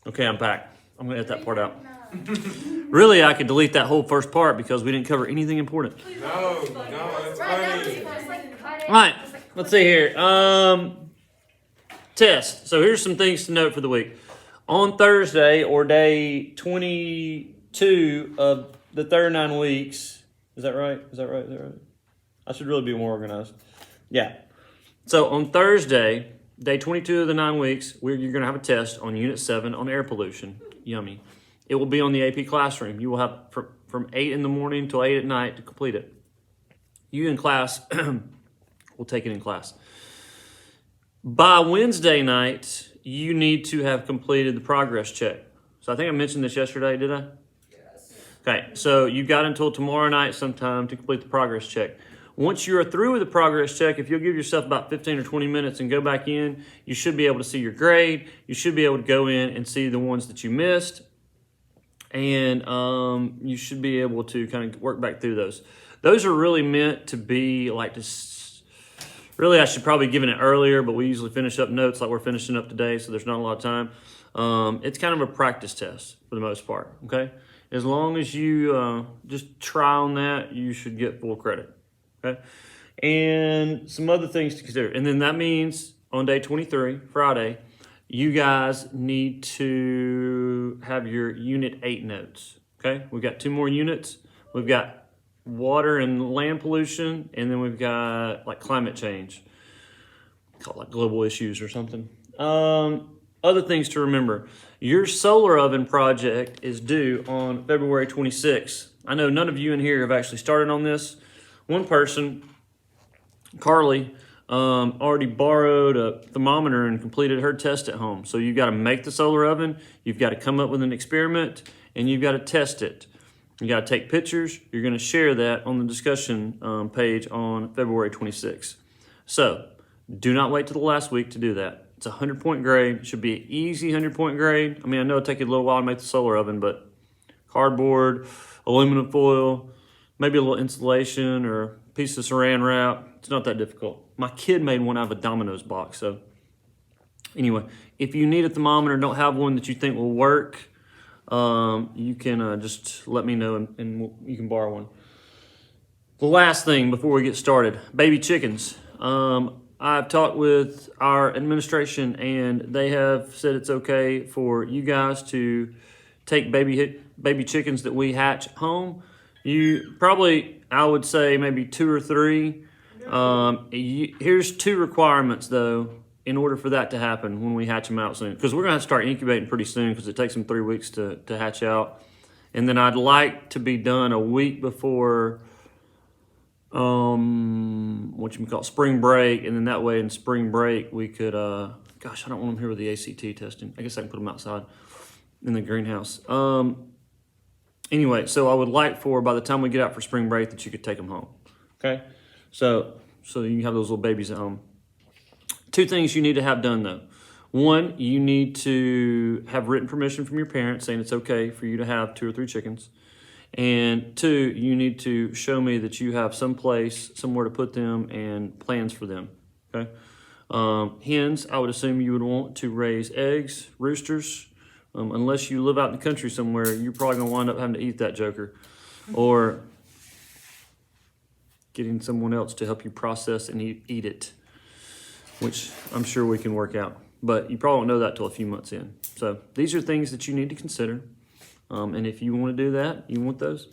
Okay, I'm back. I'm going to edit that part out. Really, I could delete that whole first part because we didn't cover anything important. No, it's funny. All right, let's see here. Test. So here's some things to note for the week. On Thursday, or day 22 of the 39 weeks, is that right? I should really be more organized. Yeah. So on Thursday, day 22 of the 9 weeks, you're going to have a test on Unit 7 on air pollution. Yummy. It will be on the AP classroom. You will have from 8 in the morning till 8 at night to complete it. You in class will take it in class. By Wednesday night, you need to have completed the progress check. So I think I mentioned this yesterday, did I? Yes. Okay, so you've got until tomorrow night sometime to complete the progress check. Once you're through with the progress check, if you'll give yourself about 15 or 20 minutes and go back in, you should be able to see your grade. You should be able to go in and see the ones that you missed. And you should be able to kind of work back through those. Those are really meant to be like this. Really, I should probably given it earlier, but we usually finish up notes like we're finishing up today, so there's not a lot of time. It's kind of a practice test for the most part, okay? As long as you just try on that, you should get full credit, okay? And some other things to consider. And then that means on day 23, Friday, you guys need to have your Unit 8 notes, okay? We've got 2 more units. We've got water and land pollution, and then we've got like climate change, call it like global issues or something. Other things to remember. Your solar oven project is due on February 26th. I know none of you in here have actually started on this. One person, Carly, already borrowed a thermometer and completed her test at home. So you've got to make the solar oven, you've got to come up with an experiment, and you've got to test it. You got to take pictures. You're going to share that on the discussion page on February 26th. So do not wait till the last week to do that. It's a 100-point grade. It should be an easy 100-point grade. I mean, I know it'll take you a little while to make the solar oven, but cardboard, aluminum foil, maybe a little insulation or a piece of saran wrap. It's not that difficult. My kid made one out of a Domino's box. So anyway, if you need a thermometer and don't have one that you think will work, you can just let me know and you can borrow one. The last thing before we get started, baby chickens. I've talked with our administration and they have said it's okay for you guys to take baby chickens that we hatch at home. You probably, I would say maybe 2 or 3. Here's 2 requirements though, in order for that to happen when we hatch them out soon. Because we're going to have to start incubating pretty soon because it takes them 3 weeks to hatch out. And then I'd like to be done a week before, spring break. And then that way in spring break we could, gosh, I don't want them here with the ACT testing. I guess I can put them outside in the greenhouse. Anyway, so I would like for, by the time we get out for spring break, that you could take them home. Okay? So you can have those little babies at home. 2 things you need to have done though. 1, you need to have written permission from your parents saying it's okay for you to have 2 or 3 chickens. And 2, you need to show me that you have some place, somewhere to put them and plans for them, okay? Hens, I would assume you would want to raise eggs, roosters. Unless you live out in the country somewhere, you're probably gonna wind up having to eat that joker. Or getting someone else to help you process and eat it, which I'm sure we can work out. But you probably won't know that till a few months in. So these are things that you need to consider. And if you want to do that, you want those,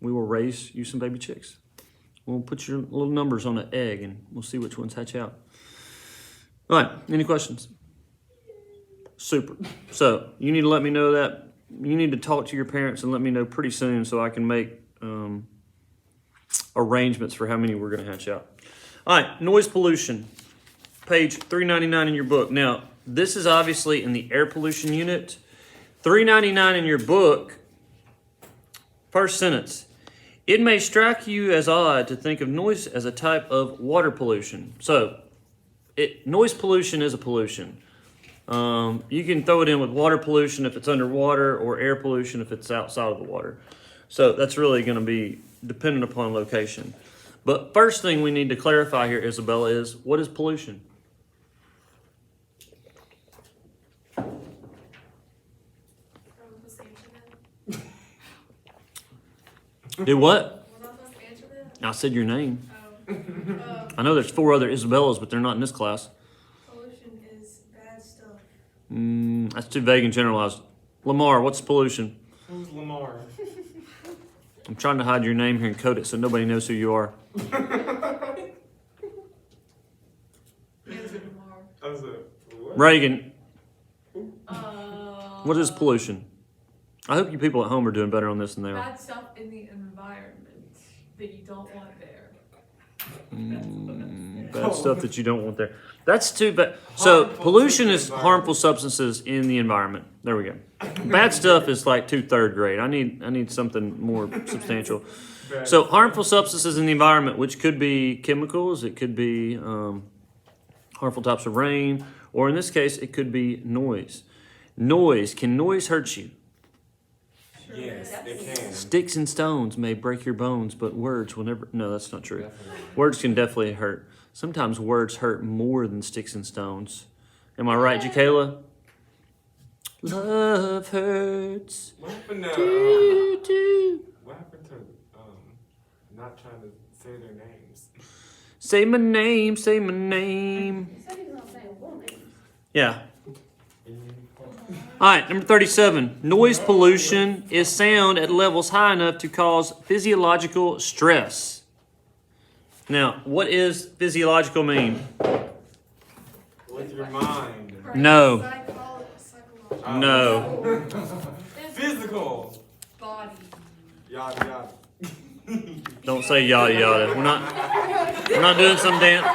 we will raise you some baby chicks. We'll put your little numbers on an egg and we'll see which ones hatch out. All right, any questions? Super. So you need to let me know that. You need to talk to your parents and let me know pretty soon so I can make arrangements for how many we're going to hatch out. All right, noise pollution. Page 399 in your book. Now, this is obviously in the air pollution unit. 399 in your book, first sentence. It may strike you as odd to think of noise as a type of water pollution. So, noise pollution is a pollution. You can throw it in with water pollution if it's underwater or air pollution if it's outside of the water. So that's really going to be dependent upon location. But first thing we need to clarify here, Isabella, is what is pollution? Do what? Was I supposed to answer that? I said your name. Oh. I know there's 4 other Isabellas, but they're not in this class. Pollution is bad stuff. That's too vague and generalized. Lamar, what's pollution? Who's Lamar? I'm trying to hide your name here and code it so nobody knows who you are. Answer tomorrow. I was like, what? Reagan, Uh, what is pollution? I hope you people at home are doing better on this than they are. Bad stuff in the environment that you don't want there. Bad stuff that you don't want there. That's too bad. So Harmful pollution to the is environment. harmful substances in the environment. There we go. Bad stuff is like 2 3rd grade. I need something more substantial. Bad. So harmful substances in the environment, which could be chemicals, it could be harmful types of rain, or in this case, it could be noise. Noise. Can noise hurt you? Yes, it can. Sticks and stones may break your bones, but words will never. No, that's not true. Definitely. Words can definitely hurt. Sometimes words hurt more than sticks and stones. Am I right, Jacayla? Love hurts. What happened to not trying to say their names? Say my name, say my name. You said he was gonna say full names. Yeah. All right, number 37. Noise pollution is sound at levels high enough to cause physiological stress. Now, what is physiological mean? With your mind. No. Psychological. Oh. No. Physical. Body. Yada yada. Don't say yada yada. We're not doing some dance.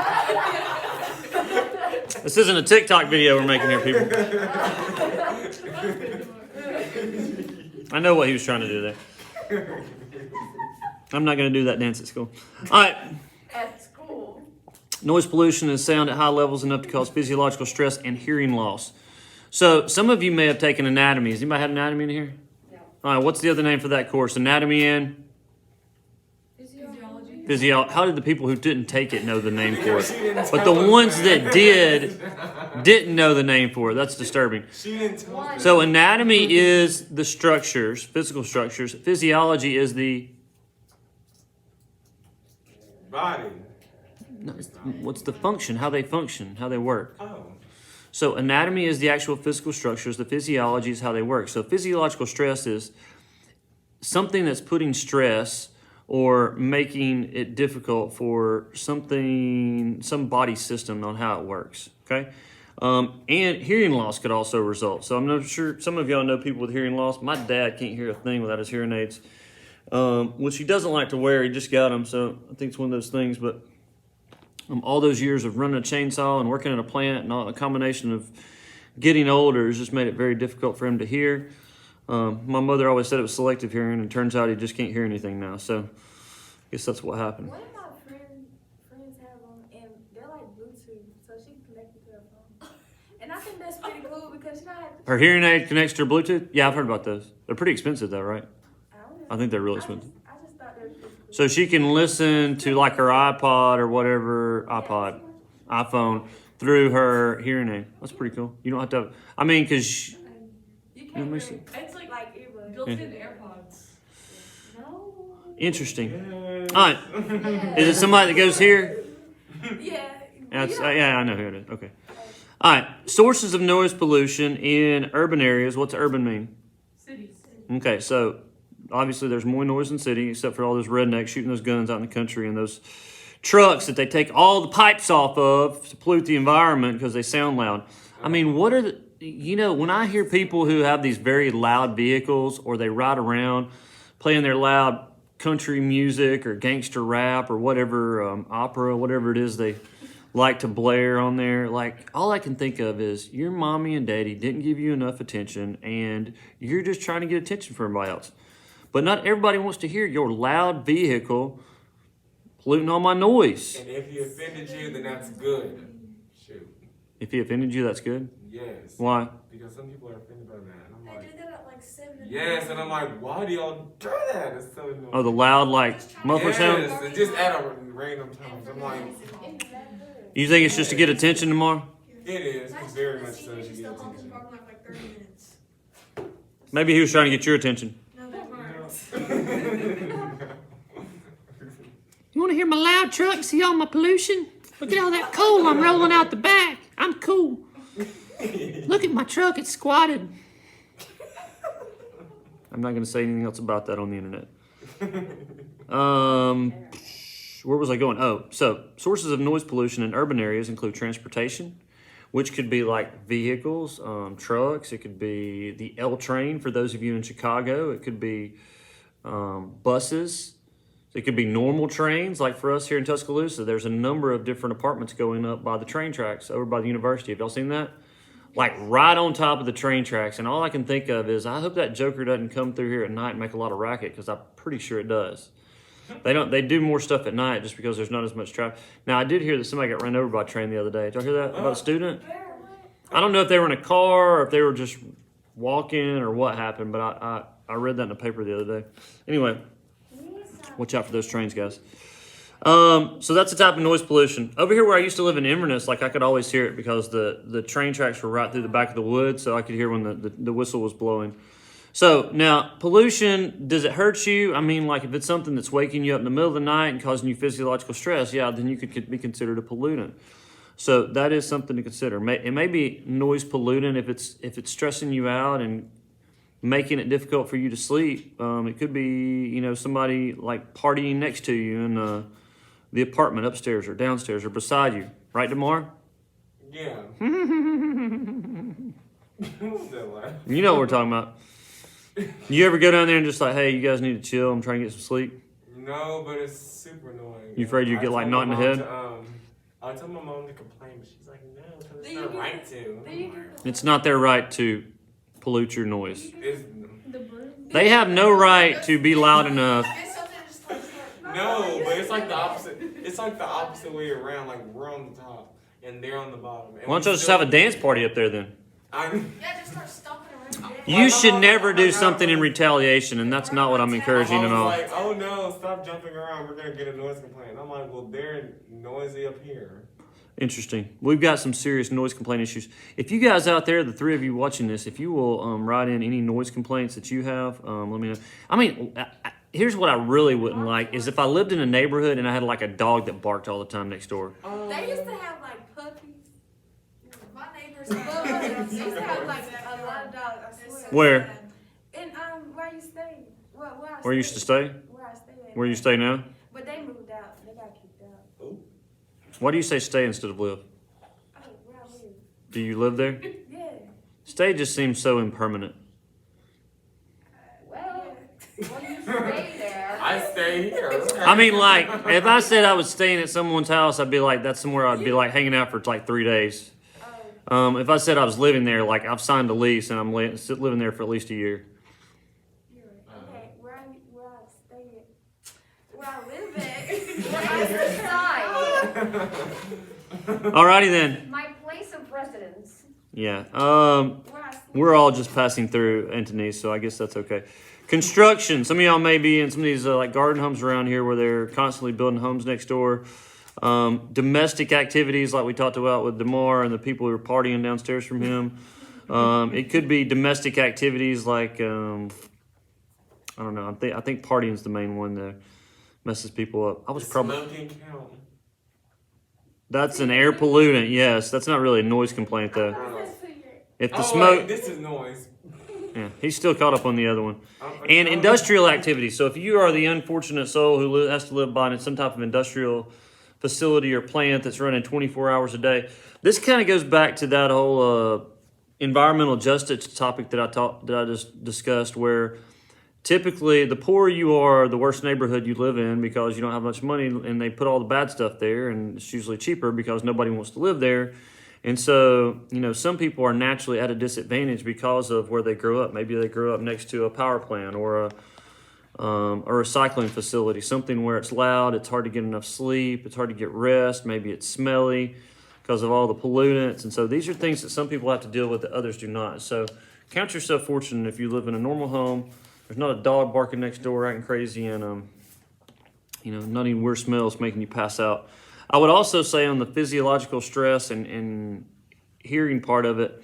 This isn't a TikTok video we're making here, people. I know what he was trying to do there. I'm not going to do that dance at school. All right. At school. Noise pollution is sound at high levels enough to cause physiological stress and hearing loss. So some of you may have taken anatomy. Has anybody had anatomy in here? No. All right. What's the other name for that course? Anatomy and Physiology. physiology. How did the people who didn't take it know the name for it? But the ones that didn't know the name for it. That's disturbing. She didn't tell me. So anatomy is the structures, physical structures. Physiology is the Body. what's the function, how they function, how they work. Oh. So anatomy is the actual physical structures. The physiology is how they work. So physiological stress is something that's putting stress or making it difficult for some body system on how it works. Okay. And hearing loss could also result. So I'm not sure some of y'all know people with hearing loss. My dad can't hear a thing without his hearing aids, which he doesn't like to wear. He just got them, so I think it's one of those things. But all those years of running a chainsaw and working at a plant and all, a combination of getting older has just made it very difficult for him to hear. My mother always said it was selective hearing, and it turns out he just can't hear anything now. So I guess that's what happened. One of my friends have them, and they're like Bluetooth, so she can connect it to her phone. And I think that's pretty cool because you know how Her hearing aid connects to her Bluetooth? Yeah, I've heard about those. They're pretty expensive though, right? I don't know. I think they're really expensive. I just thought they were pretty cool. So she can listen to like her iPod or whatever, iPhone, through her hearing aid. That's pretty cool. You don't have to have, I mean, because You Let can't me really, see. it's like Like earbuds. built-in AirPods. No. interesting. Yes. All right. Is it somebody that goes here? Yeah. That's, Yeah. yeah, I know who it is. Okay. All right. Sources of noise pollution in urban areas. What's urban mean? Cities. Okay, so obviously there's more noise in the city, except for all those rednecks shooting those guns out in the country and those trucks that they take all the pipes off of to pollute the environment because they sound loud. I mean, what are the, you know, when I hear people who have these very loud vehicles or they ride around playing their loud country music or gangster rap or whatever, opera, whatever it is they like to blare on there, like all I can think of is your mommy and daddy didn't give you enough attention and you're just trying to get attention from everybody else. But not everybody wants to hear your loud vehicle polluting all my noise. And if he offended you, then that's good. Shoot. If he offended you, that's good. Yes. Why? Because some people are offended by that. And I'm They like, did that at like 7 in the yes, and I'm morning. like, why do y'all do that? It's so annoying. Oh, the loud like muffler sound? Yes, and just at a random times. I'm like, You think it's just to get attention tomorrow? it is. It's very much so to Seniors get used to honk in attention. the parking lot for like 30 minutes. Maybe he was trying to get your attention. No, they weren't. my loud truck. See all my pollution? Look at all that coal I'm rolling out the back. I'm cool. Look at my truck. It's squatted. I'm not going to say anything else about that on the internet. Where was I going? Oh, so sources of noise pollution in urban areas include transportation, which could be like vehicles, trucks. It could be the L train for those of you in Chicago. It could be buses. It could be normal trains, like for us here in Tuscaloosa. There's a number of different apartments going up by the train tracks over by the university. Have y'all seen that? Like right on top of the train tracks. And all I can think of is I hope that joker doesn't come through here at night and make a lot of racket, because I'm pretty sure it does. They do more stuff at night just because there's not as much traffic. Now, I did hear that somebody got run over by a train the other day. Did y'all hear that about a student? I don't know if they were in a car or if they were just walking or what happened, but I read that in the paper the other day. Anyway, watch out for those trains, guys. So that's the type of noise pollution. Over here where I used to live in Inverness, like I could always hear it because the train tracks were right through the back of the woods, so I could hear when the whistle was blowing. So now, pollution, does it hurt you? I mean, like if it's something that's waking you up in the middle of the night and causing you physiological stress, yeah, then you could be considered a pollutant. So that is something to consider. It may be noise pollutant if it's stressing you out and making it difficult for you to sleep. It could be, somebody like partying next to you in the apartment upstairs or downstairs or beside you. Right, DeMar? Yeah. You know what we're talking about. You ever go down there and just like, hey, you guys need to chill, I'm trying to get some sleep? No, but it's super annoying. You afraid you get like knocked in the head? I told my mom to complain, but she's like, no, because it's their right to. It's not their right to pollute your noise. It's, They have no right to be loud enough. no, but it's like the opposite. It's like the opposite way around. Like we're on the top and they're on the bottom. And Why don't you just have a dance party up there then? I'm, Yeah, just start stomping around. You should never do something in retaliation, and that's not what I'm encouraging I at was all. like, oh no, stop jumping around. We're gonna get a noise complaint. I'm like, well, they're noisy up here. Interesting. We've got some serious noise complaint issues. If you guys out there, the three of you watching this, if you will write in any noise complaints that you have, let me know. I mean, here's what I really wouldn't like is if I lived in a neighborhood and I had like a dog that barked all the time next door. They used to have like puppies. My neighbors They used to have like a lot of dogs. I swear. Where? And where you stay? Where you used to stay? Where I stay at. Where you stay now? But they moved out. They got kicked out. Why do you say stay instead of live? Oh, where I live. Do you live there? Yeah. Stay just seems so impermanent. Well, you stay there. I stay here. I mean, like, if I said I was staying at someone's house, I'd be like, that's somewhere I'd be like hanging out for like 3 days. If I said I was living there, like I've signed a lease and I'm living there for at least a year. Okay, where I stay at. Where I live at. Where I reside. Alrighty then. My place of residence. Yeah. Where I stay. We're all just passing through Anthony, so I guess that's okay. Construction. Some of y'all may be in some of these like garden homes around here where they're constantly building homes next door. Domestic activities like we talked about with DeMar and the people who are partying downstairs from him. It could be domestic activities like I don't know. I think partying is the main one that messes people up. I was probably Smoking count. that's an air pollutant. Yes, that's not really a noise complaint though. If the smoke, Wait, this is noise. yeah, he's still caught up on the other one. And industrial activities. So if you are the unfortunate soul who has to live by some type of industrial facility or plant that's running 24 hours a day, this kind of goes back to that whole environmental justice topic that I just discussed, where typically the poorer you are, the worse neighborhood you live in because you don't have much money, and they put all the bad stuff there, and it's usually cheaper because nobody wants to live there. And so, some people are naturally at a disadvantage because of where they grew up. Maybe they grew up next to a power plant or a recycling facility, something where it's loud, it's hard to get enough sleep, it's hard to get rest, maybe it's smelly because of all the pollutants. And so these are things that some people have to deal with that others do not. So count yourself fortunate if you live in a normal home, there's not a dog barking next door acting crazy, and not even weird smells making you pass out. I would also say on the physiological stress and hearing part of it,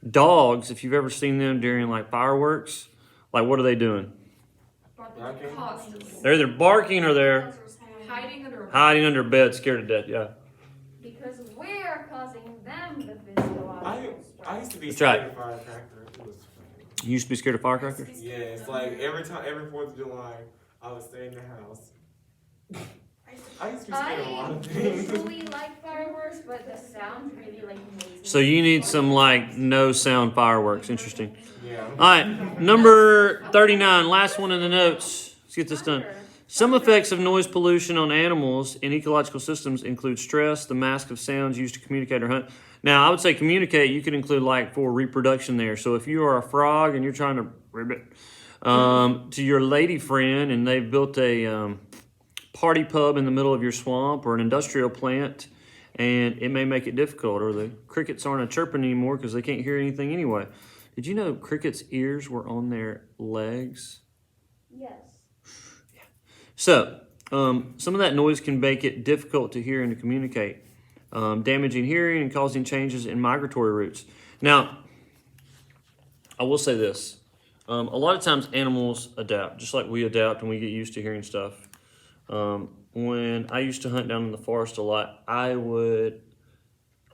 dogs, if you've ever seen them during like fireworks, like what are they doing? Constantly. They're either barking or they're Hiding under a Hiding under a bed, scared to death. Yeah. Because we're causing them the physiological stress. I used to be That's scared right. of firecrackers. It was funny. You used to be scared of firecrackers? Yeah, it's like every 4th of July, I would stay in the house. I used to be scared of a lot I of things. usually like fireworks, but the sound really like makes me. So you need some like no sound fireworks. Interesting. Yeah. All right, number 39, last one in the notes. Let's get this done. Some effects of noise pollution on animals in ecological systems include stress, the mask of sounds used to communicate or hunt. Now, I would say communicate, you could include like for reproduction there. So if you are a frog and you're trying to ribbit to your lady friend and they've built a party pub in the middle of your swamp or an industrial plant, and it may make it difficult, or the crickets aren't chirping anymore because they can't hear anything anyway. Did you know crickets' ears were on their legs? Yes. So, some of that noise can make it difficult to hear and to communicate, damaging hearing and causing changes in migratory routes. Now, I will say this. A lot of times animals adapt, just like we adapt and we get used to hearing stuff. When I used to hunt down in the forest a lot, I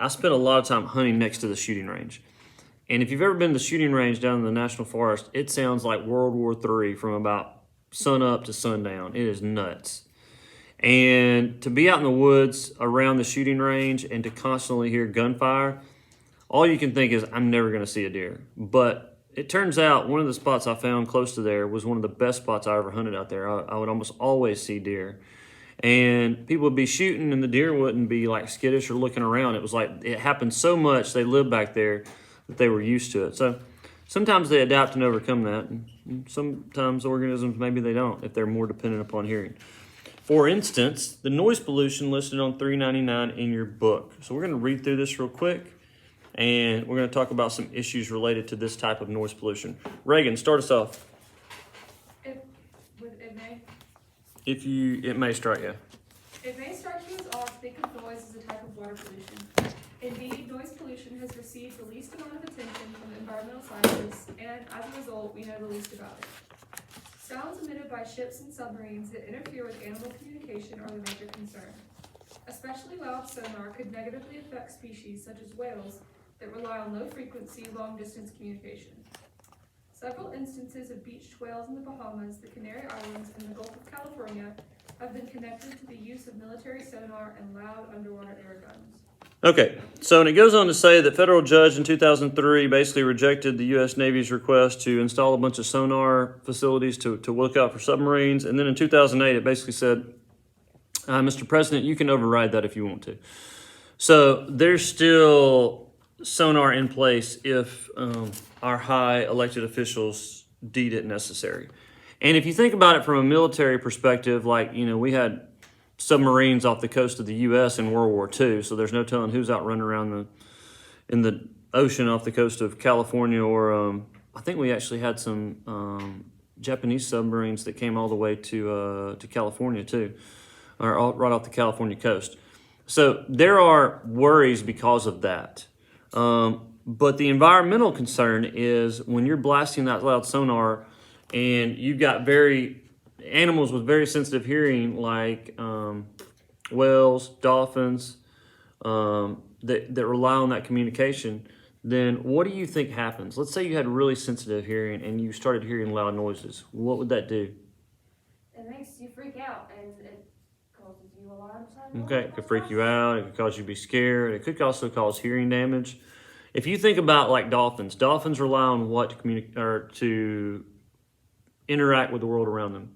spent a lot of time hunting next to the shooting range. And if you've ever been to the shooting range down in the National Forest, it sounds like World War III from about sun up to sundown. It is nuts. And to be out in the woods around the shooting range and to constantly hear gunfire, all you can think is, I'm never going to see a deer. But it turns out one of the spots I found close to there was one of the best spots I ever hunted out there. I would almost always see deer. And people would be shooting and the deer wouldn't be like skittish or looking around. It was like it happened so much, they lived back there, that they were used to it. So sometimes they adapt and overcome that. And sometimes organisms, maybe they don't, if they're more dependent upon hearing. For instance, the noise pollution listed on 399 in your book. So we're going to read through this real quick, and we're going to talk about some issues related to this type of noise pollution. Reagan, start us off. It may. It may strike you. It may strike you as odd to think of noise as a type of water pollution. Indeed, noise pollution has received the least amount of attention from environmental scientists, and as a result, we know the least about it. Sounds emitted by ships and submarines that interfere with animal communication are the major concern. Especially loud sonar could negatively affect species such as whales that rely on low-frequency, long-distance communication. Several instances of beached whales in the Bahamas, the Canary Islands, and the Gulf of California have been connected to the use of military sonar and loud underwater air guns. Okay, so and it goes on to say that federal judge in 2003 basically rejected the U.S. Navy's request to install a bunch of sonar facilities to look out for submarines. And then in 2008, it basically said, Mr. President, you can override that if you want to. So there's still sonar in place if our high elected officials deemed it necessary. And if you think about it from a military perspective, like, we had submarines off the coast of the U.S. in World War II, so there's no telling who's out running around in the ocean off the coast of California, or I think we actually had some Japanese submarines that came all the way to California too, or right off the California coast. So there are worries because of that. But the environmental concern is when you're blasting that loud sonar and you've got animals with very sensitive hearing, like whales, dolphins, that rely on that communication, then what do you think happens? Let's say you had really sensitive hearing and you started hearing loud noises. What would that do? It makes you freak out, and it causes you alarm signs. Okay, it could freak you out. It could cause you to be scared. It could also cause hearing damage. If you think about like dolphins rely on what to communicate or to interact with the world around them?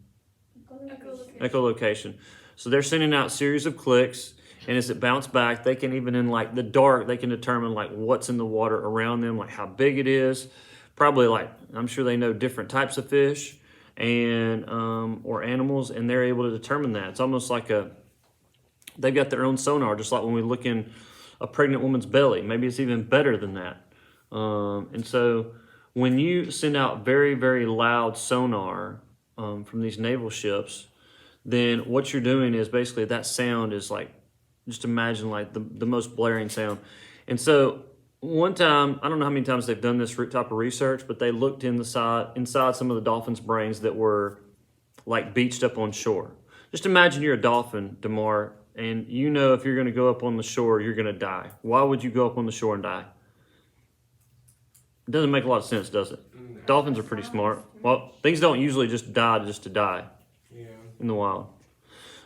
Echolocation. So they're sending out series of clicks, and as it bounces back, they can, even in like the dark, they can determine like what's in the water around them, like how big it is. Probably like, I'm sure they know different types of fish and or animals, and they're able to determine that. It's almost like they've got their own sonar, just like when we look in a pregnant woman's belly. Maybe it's even better than that. And so when you send out very, very loud sonar from these naval ships, then what you're doing is basically that sound is like, just imagine like the most blaring sound. And so one time, I don't know how many times they've done this type of research, but they looked inside some of the dolphins' brains that were like beached up on shore. Just imagine you're a dolphin, DeMar, and you know if you're going to go up on the shore, you're going to die. Why would you go up on the shore and die? It doesn't make a lot of sense, does it? No. Dolphins are pretty smart. Well, things don't usually just die just to die Yeah. in the wild.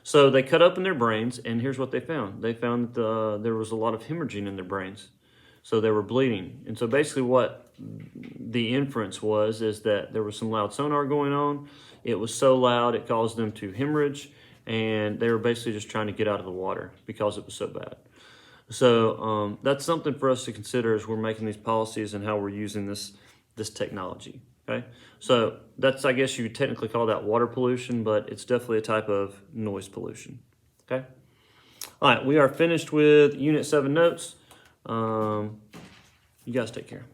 So they cut open their brains, and here's what they found. They found that there was a lot of hemorrhaging in their brains. So they were bleeding. And so basically what the inference was is that there was some loud sonar going on. It was so loud it caused them to hemorrhage, and they were basically just trying to get out of the water because it was so bad. So that's something for us to consider as we're making these policies and how we're using this technology. Okay, so that's, I guess you would technically call that water pollution, but it's definitely a type of noise pollution. Okay, all right, we are finished with Unit 7 notes. You guys take care.